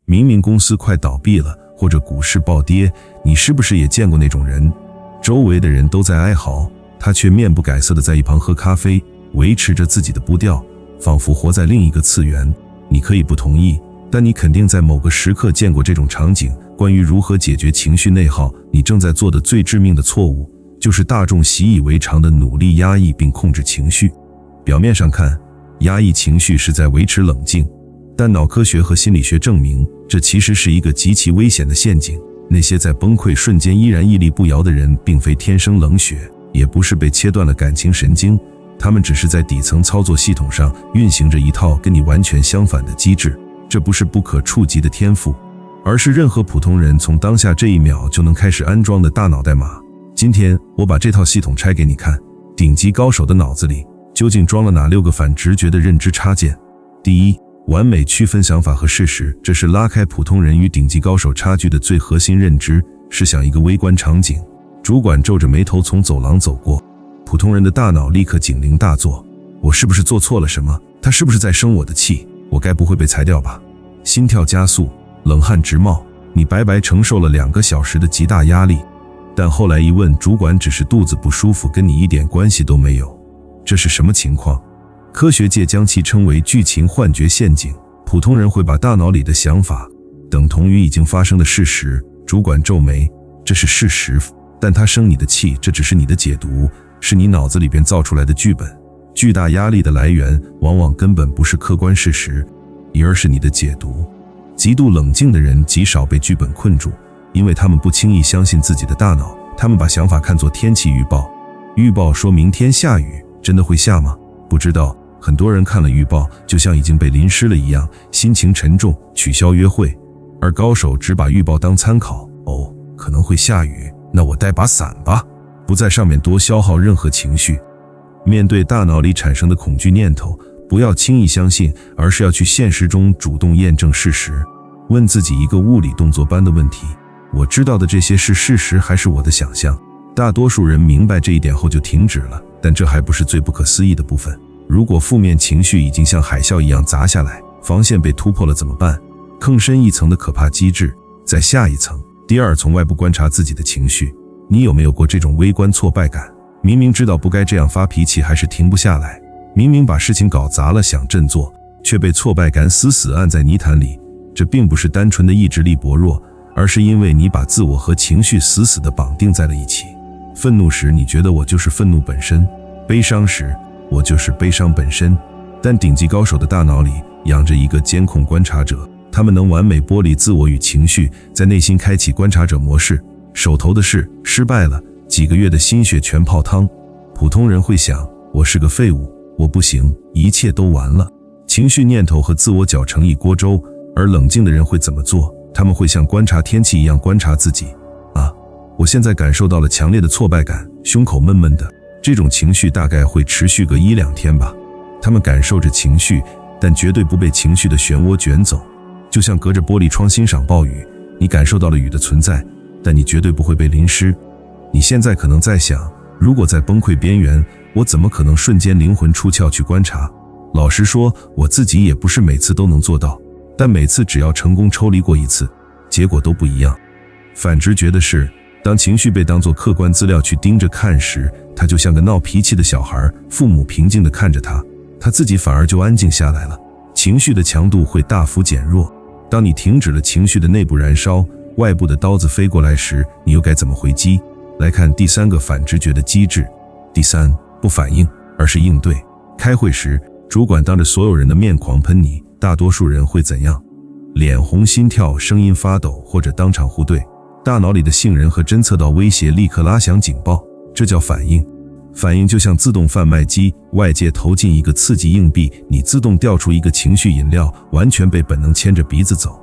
明明公司快倒闭了，或者股市暴跌，你是不是也见过那种人？周围的人都在哀嚎，他却面不改色地在一旁喝咖啡，维持着自己的步调，仿佛活在另一个次元。你可以不同意，但你肯定在某个时刻见过这种场景。关于如何解决情绪内耗，你正在做的最致命的错误，就是大众习以为常的努力压抑并控制情绪。表面上看，压抑情绪是在维持冷静，但脑科学和心理学证明，这其实是一个极其危险的陷阱。那些在崩溃瞬间依然屹立不摇的人，并非天生冷血，也不是被切断了感情神经，他们只是在底层操作系统上运行着一套跟你完全相反的机制。这不是不可触及的天赋，而是任何普通人从当下这一秒就能开始安装的大脑代码。今天我把这套系统拆给你看，顶级高手的脑子里究竟装了哪6个反直觉的认知插件？第一，完美区分想法和事实，这是拉开普通人与顶级高手差距的最核心认知。试想一个微观场景，主管皱着眉头从走廊走过，普通人的大脑立刻警铃大作，我是不是做错了什么？他是不是在生我的气？我该不会被裁掉吧？心跳加速，冷汗直冒，你白白承受了2个小时的极大压力。但后来一问，主管只是肚子不舒服，跟你一点关系都没有。这是什么情况？科学界将其称为剧情幻觉陷阱。普通人会把大脑里的想法等同于已经发生的事实。主管皱眉，这是事实，但他生你的气，这只是你的解读，是你脑子里边造出来的剧本。巨大压力的来源往往根本不是客观事实，而是你的解读。极度冷静的人极少被剧本困住，因为他们不轻易相信自己的大脑，他们把想法看作天气预报。预报说明天下雨，真的会下吗？不知道。很多人看了预报，就像已经被淋湿了一样，心情沉重，取消约会。而高手只把预报当参考，可能会下雨，那我带把伞吧，不在上面多消耗任何情绪。面对大脑里产生的恐惧念头，不要轻易相信，而是要去现实中主动验证事实。问自己一个物理动作般的问题：我知道的这些是事实还是我的想象？大多数人明白这一点后就停止了，但这还不是最不可思议的部分。如果负面情绪已经像海啸一样砸下来，防线被突破了怎么办？更深一层的可怕机制在下一层。第二，从外部观察自己的情绪。你有没有过这种微观挫败感？明明知道不该这样发脾气，还是停不下来。明明把事情搞砸了，想振作，却被挫败感死死按在泥潭里。这并不是单纯的意志力薄弱，而是因为你把自我和情绪死死地绑定在了一起。愤怒时，你觉得我就是愤怒本身；悲伤时，我就是悲伤本身。但顶级高手的大脑里养着一个监控观察者，他们能完美剥离自我与情绪，在内心开启观察者模式。手头的事失败了，几个月的心血全泡汤。普通人会想，我是个废物，我不行，一切都完了。情绪念头和自我搅成一锅粥。而冷静的人会怎么做？他们会像观察天气一样观察自己。我现在感受到了强烈的挫败感，胸口闷闷的，这种情绪大概会持续个1-2天吧。他们感受着情绪，但绝对不被情绪的漩涡卷走。就像隔着玻璃窗欣赏暴雨，你感受到了雨的存在，但你绝对不会被淋湿。你现在可能在想，如果在崩溃边缘，我怎么可能瞬间灵魂出窍去观察？老实说，我自己也不是每次都能做到，但每次只要成功抽离过一次，结果都不一样。反直觉的是，当情绪被当作客观资料去盯着看时，他就像个闹脾气的小孩，父母平静地看着他，他自己反而就安静下来了。情绪的强度会大幅减弱。当你停止了情绪的内部燃烧，外部的刀子飞过来时，你又该怎么回击？来看第3个反直觉的机制。第3，不反应，而是应对。开会时，主管当着所有人的面狂喷你，大多数人会怎样？脸红、心跳、声音发抖，或者当场互怼。大脑里的杏仁核侦测到威胁，立刻拉响警报，这叫反应。反应就像自动贩卖机，外界投进一个刺激硬币，你自动调出一个情绪饮料，完全被本能牵着鼻子走。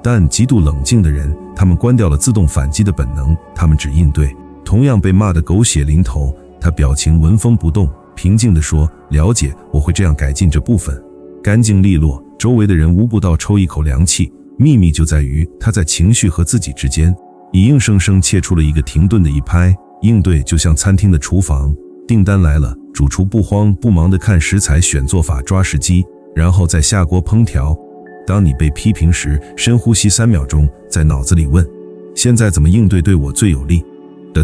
但极度冷静的人，他们关掉了自动反击的本能，他们只应对。同样被骂得狗血淋头，他表情纹风不动，平静地说，了解，我会这样改进这部分。干净利落，周围的人无不倒抽一口凉气。秘密就在于他在情绪和自己之间以硬生生切出了一个停顿的一拍。应对就像餐厅的厨房，订单来了，主厨不慌不忙地看食材、选做法、抓时机，然后再下锅烹调。当你被批评时，深呼吸3秒钟，在脑子里问：现在怎么应对对我最有利？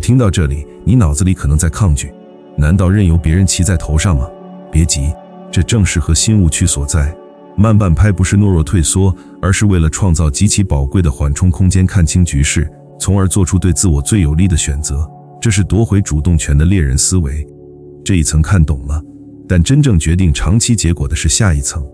听到这里，你脑子里可能在抗拒，难道任由别人骑在头上吗？别急，这正是核心误区所在。慢半拍不是懦弱退缩，而是为了创造极其宝贵的缓冲空间，看清局势，从而做出对自我最有利的选择。这是夺回主动权的猎人思维。这一层看懂了，但真正决定长期结果的是下一层。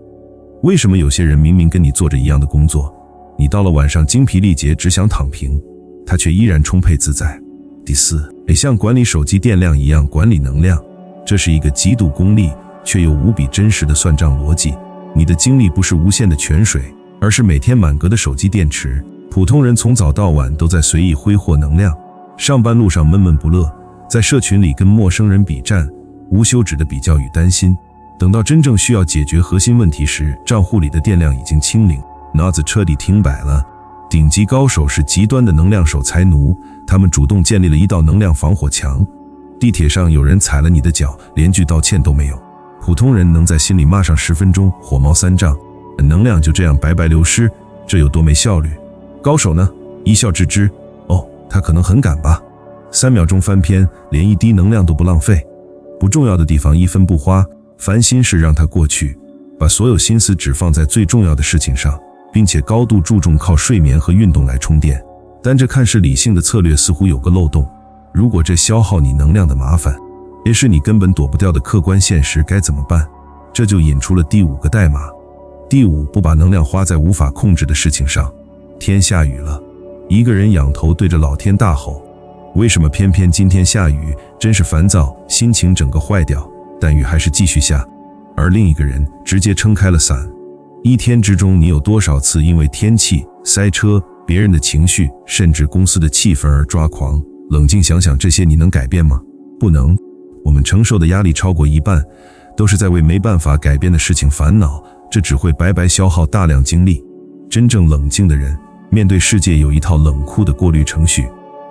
为什么有些人明明跟你做着一样的工作，你到了晚上精疲力竭只想躺平，他却依然充沛自在？第四，像管理手机电量一样管理能量，这是一个极度功利却又无比真实的算账逻辑。你的精力不是无限的泉水，而是每天满格的手机电池。普通人从早到晚都在随意挥霍能量，上班路上闷闷不乐，在社群里跟陌生人比战，无休止的比较与担心。等到真正需要解决核心问题时，账户里的电量已经清零，脑子彻底停摆了。顶级高手是极端的能量守财奴，他们主动建立了一道能量防火墙。地铁上有人踩了你的脚，连句道歉都没有，普通人能在心里骂上10分钟，火冒三丈，能量就这样白白流失，这有多没效率？高手呢？一笑置之，他可能很赶吧，3秒钟翻篇，连一滴能量都不浪费。不重要的地方1分不花，烦心事让它过去，把所有心思只放在最重要的事情上，并且高度注重靠睡眠和运动来充电。但这看似理性的策略似乎有个漏洞，如果这消耗你能量的麻烦也是你根本躲不掉的客观现实，该怎么办？这就引出了第5个代码。第5，不把能量花在无法控制的事情上。天下雨了，一个人仰头对着老天大吼：为什么偏偏今天下雨？真是烦躁，心情整个坏掉，但雨还是继续下。而另一个人直接撑开了伞。一天之中，你有多少次因为天气、塞车、别人的情绪，甚至公司的气氛而抓狂？冷静想想，这些你能改变吗？不能。我们承受的压力超过一半，都是在为没办法改变的事情烦恼，这只会白白消耗大量精力。真正冷静的人，面对世界有一套冷酷的过滤程序。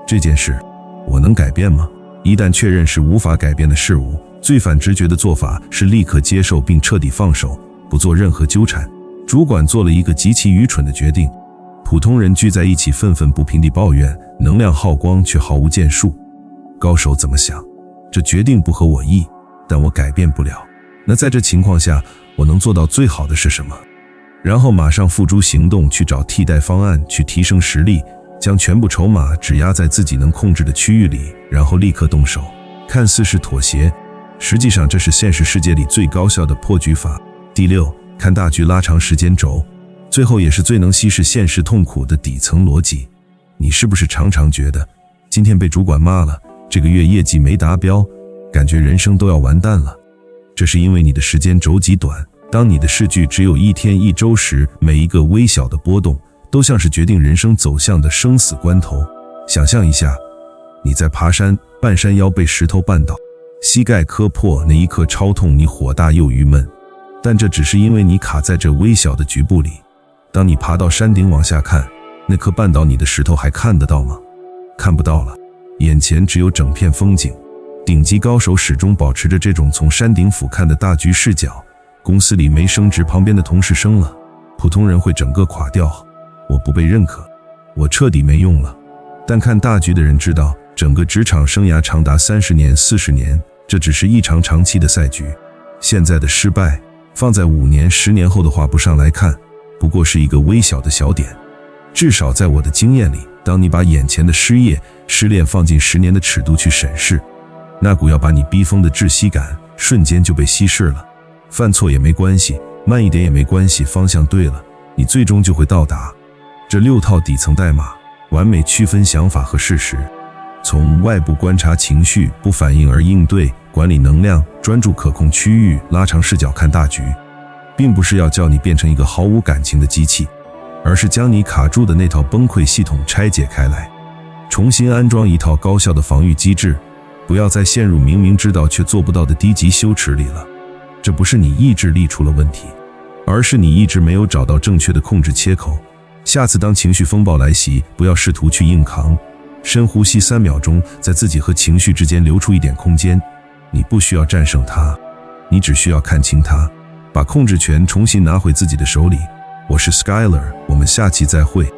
这件事，我能改变吗？一旦确认是无法改变的事物，最反直觉的做法是立刻接受并彻底放手，不做任何纠缠。主管做了一个极其愚蠢的决定，普通人聚在一起愤愤不平地抱怨，能量耗光却毫无建树。高手怎么想？这决定不合我意，但我改变不了。那在这情况下，我能做到最好的是什么？然后马上付诸行动，去找替代方案，去提升实力，将全部筹码只压在自己能控制的区域里，然后立刻动手。看似是妥协，实际上这是现实世界里最高效的破局法。第6，看大局，拉长时间轴。最后也是最能稀释现实痛苦的底层逻辑。你是不是常常觉得今天被主管骂了，这个月业绩没达标，感觉人生都要完蛋了？这是因为你的时间轴极短，当你的视距只有1天1周时，每一个微小的波动都像是决定人生走向的生死关头。想象一下，你在爬山，半山腰被石头绊倒，膝盖磕破，那一刻超痛，你火大又郁闷，但这只是因为你卡在这微小的局部里。当你爬到山顶往下看，那颗绊倒你的石头还看得到吗？看不到了，眼前只有整片风景。顶级高手始终保持着这种从山顶俯瞰的大局视角。公司里没升职，旁边的同事升了，普通人会整个垮掉。我不被认可，我彻底没用了。但看大局的人知道，整个职场生涯长达30年、40年，这只是一场长期的赛局。现在的失败，放在5年、10年后的画布上来看，不过是一个微小的小点。至少在我的经验里，当你把眼前的失业、失恋放进10年的尺度去审视，那股要把你逼疯的窒息感瞬间就被稀释了。犯错也没关系，慢一点也没关系，方向对了，你最终就会到达。这6套底层代码完美区分想法和事实。从外部观察情绪，不反应而应对，管理能量，专注可控区域，拉长视角看大局。并不是要叫你变成一个毫无感情的机器，而是将你卡住的那套崩溃系统拆解开来，重新安装一套高效的防御机制。不要再陷入明明知道却做不到的低级羞耻里了。这不是你意志力出了问题，而是你一直没有找到正确的控制切口。下次当情绪风暴来袭，不要试图去硬扛，深呼吸3秒钟，在自己和情绪之间留出一点空间。你不需要战胜它，你只需要看清它，把控制权重新拿回自己的手里。我是 Skyler，我们下期再会。